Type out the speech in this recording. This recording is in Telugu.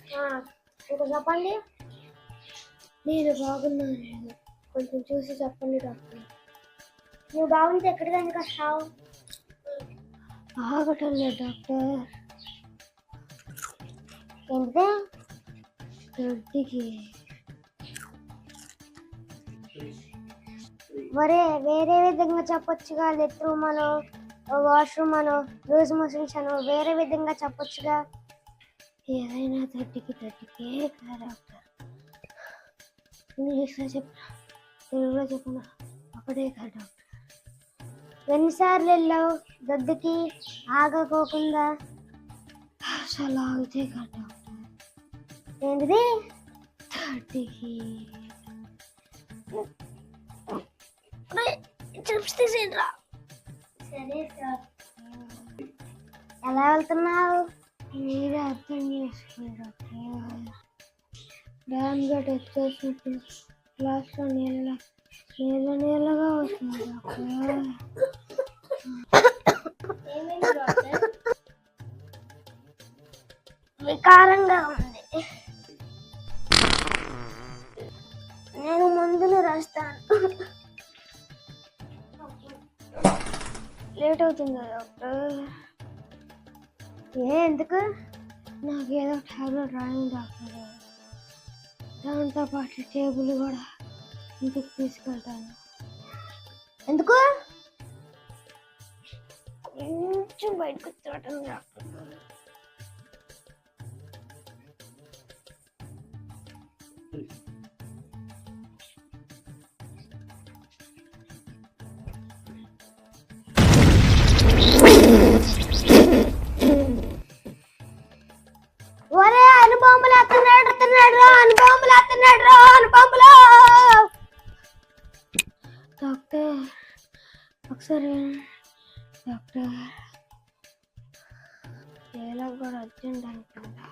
ఇంకా చెప్పండి. నేను బాగున్నాను, కొంచెం చూసి చెప్పండి డాక్టర్. నువ్వు బాగుంటే ఎక్కడికి ఎందుకు వస్తావు? ఆగటం లేదు డాక్టర్. ఏంటిదే? దొడ్డికి. వేరే విధంగా చెప్పొచ్చుగా. లెట్రూమ్ అనో, వాష్రూమ్ అనో, లూజ్ మోషన్స్ అనో వేరే విధంగా చెప్పొచ్చుగా. ఏదైనా దొడ్డికే కదా డాక్టర్. ఇంగ్లీష్లో చెప్పిన, తెలుగులో చెప్పిన ఒకటే కదా డాక్టర్. ఎన్నిసార్లు వెళ్ళావు దొడ్డికి ఆగకోకుండా? అసలు ఆగితే కదా డాక్టర్. ఏంటిది? దొడ్డికి. ట్రిప్స్ తీసేయండిరా. సరే సార్. ఎలా వెళ్తున్నావు? మీరే అర్థం చేసుకున్నారు. డ్యామ్ గట్ వచ్చేసినట్టు క్లాస్లో నీళ్ళగా వస్తుంది డాక్టర్. వికారంగా ఉంది. నేను మందులు రాస్తాను. లేట్ అవుతుంది డాక్టర్. ఎందుకు? నాకేదో టాబ్లెట్ రాయండి డాక్టర్. దాంతో పాటు టేబుల్ కూడా ఇంటికి తీసుకెళ్తాను. ఎందుకు? కొంచెం బయటకు వచ్చాను డాక్టర్. ఒరే అనుబాంబులు అనుబాంబులు. డాక్టర్ ఒకసారి డాక్టర్, ఎలా కూడా అర్జెంట్ అనుకుంటా.